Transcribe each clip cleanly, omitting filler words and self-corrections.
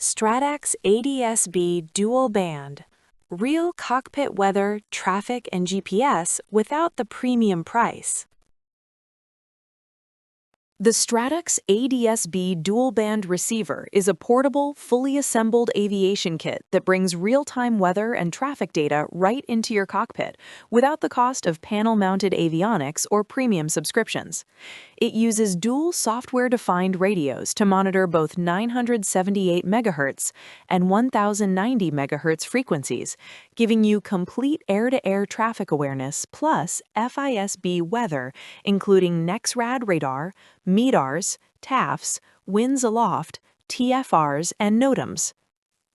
Stratux ADS-B Dual Band. Real cockpit weather, traffic, and GPS without the premium price. The Stratux ADS-B Dual Band receiver is a portable, fully assembled aviation kit that brings real-time weather and traffic data right into your cockpit without the cost of panel-mounted avionics or premium subscriptions. It uses dual software-defined radios to monitor both 978 MHz and 1090 MHz frequencies, giving you complete air-to-air traffic awareness plus FIS-B weather, including NEXRAD radar, METARs, TAFs, winds aloft, TFRs, and NOTAMs.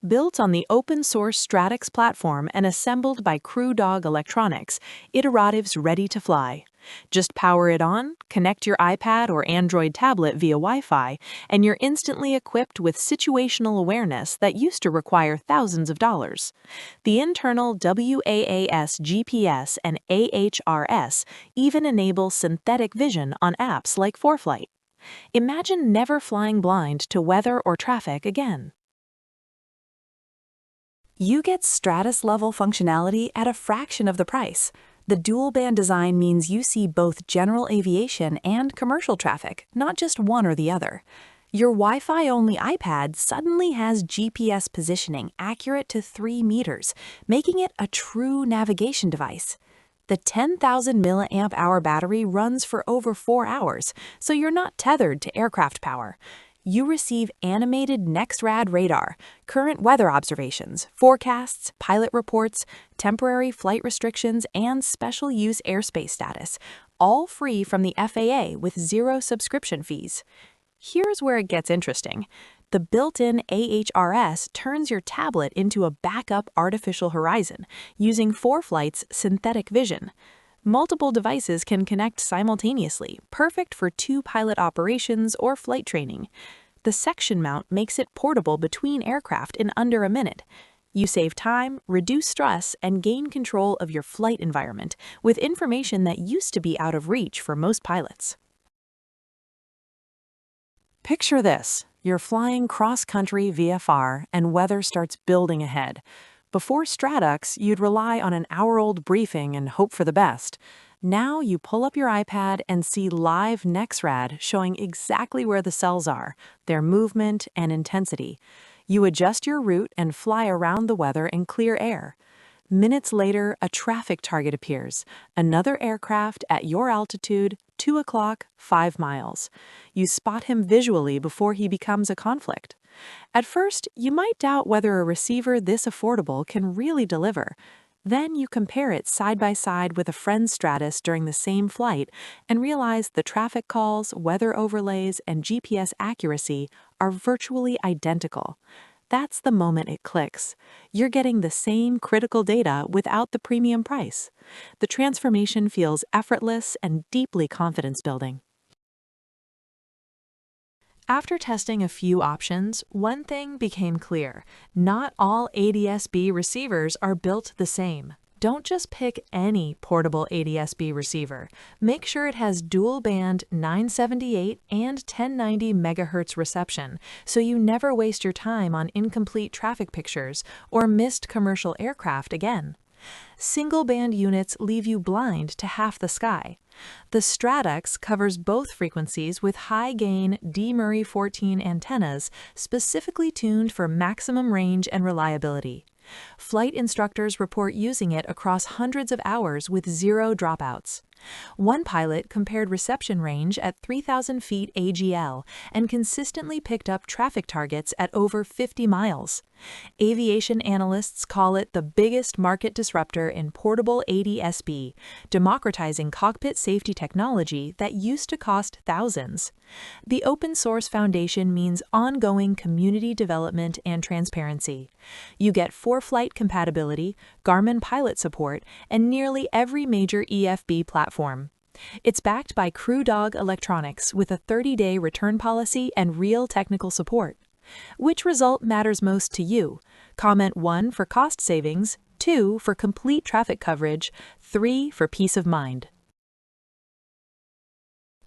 Built on the open-source Stratux platform and assembled by CrewDog Electronics, it arrives ready to fly. Just power it on, connect your iPad or Android tablet via Wi-Fi, and you're instantly equipped with situational awareness that used to require thousands of dollars. The internal WAAS GPS and AHRS even enable synthetic vision on apps like ForeFlight. Imagine never flying blind to weather or traffic again. You get Stratus-level functionality at a fraction of the price. The dual-band design means you see both general aviation and commercial traffic, not just one or the other. Your Wi-Fi-only iPad suddenly has GPS positioning accurate to 3 meters, making it a true navigation device. The 10,000 mAh battery runs for over 4 hours, so you're not tethered to aircraft power. You receive animated NEXRAD radar, current weather observations, forecasts, pilot reports, temporary flight restrictions, and special use airspace status, all free from the FAA with zero subscription fees. Here's where it gets interesting. The built-in AHRS turns your tablet into a backup artificial horizon using ForeFlight's synthetic vision. Multiple devices can connect simultaneously, perfect for two-pilot operations or flight training. The section mount makes it portable between aircraft in under a minute. You save time, reduce stress, and gain control of your flight environment with information that used to be out of reach for most pilots. Picture this. You're flying cross-country VFR and weather starts building ahead. Before Stratux, you'd rely on an hour-old briefing and hope for the best. Now you pull up your iPad and see live NEXRAD showing exactly where the cells are, their movement and intensity. You adjust your route and fly around the weather in clear air. Minutes later, a traffic target appears, another aircraft at your altitude, 2 o'clock, 5 miles. You spot him visually before he becomes a conflict. At first, you might doubt whether a receiver this affordable can really deliver. Then you compare it side by side with a friend's Stratus during the same flight and realize the traffic calls, weather overlays, and GPS accuracy are virtually identical. That's the moment it clicks. You're getting the same critical data without the premium price. The transformation feels effortless and deeply confidence-building. After testing a few options, one thing became clear. Not all ADS-B receivers are built the same. Don't just pick any portable ADS-B receiver. Make sure it has dual-band 978 and 1090 MHz reception, so you never waste your time on incomplete traffic pictures or missed commercial aircraft again. Single-band units leave you blind to half the sky. The Stratux covers both frequencies with high-gain D-Murray 14 antennas specifically tuned for maximum range and reliability. Flight instructors report using it across hundreds of hours with zero dropouts. One pilot compared reception range at 3,000 feet AGL and consistently picked up traffic targets at over 50 miles. Aviation analysts call it the biggest market disruptor in portable ADS-B, democratizing cockpit safety technology that used to cost thousands. The open-source foundation means ongoing community development and transparency. You get ForeFlight compatibility, Garmin pilot support, and nearly every major EFB platform. It's backed by CrewDog Electronics with a 30-day return policy and real technical support. Which result matters most to you? Comment 1 for cost savings, 2 for complete traffic coverage, 3 for peace of mind.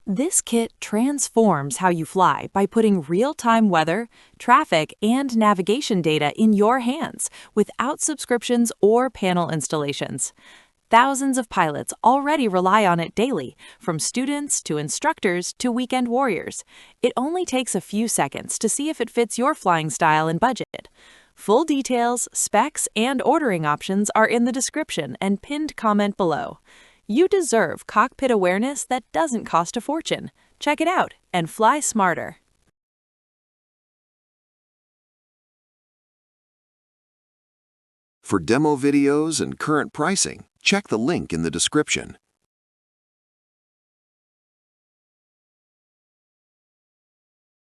This kit transforms how you fly by putting real-time weather, traffic, and navigation data in your hands without subscriptions or panel installations. Thousands of pilots already rely on it daily, from students to instructors to weekend warriors. It only takes a few seconds to see if it fits your flying style and budget. Full details, specs, and ordering options are in the description and pinned comment below. You deserve cockpit awareness that doesn't cost a fortune. Check it out and fly smarter. For demo videos and current pricing, check the link in the description.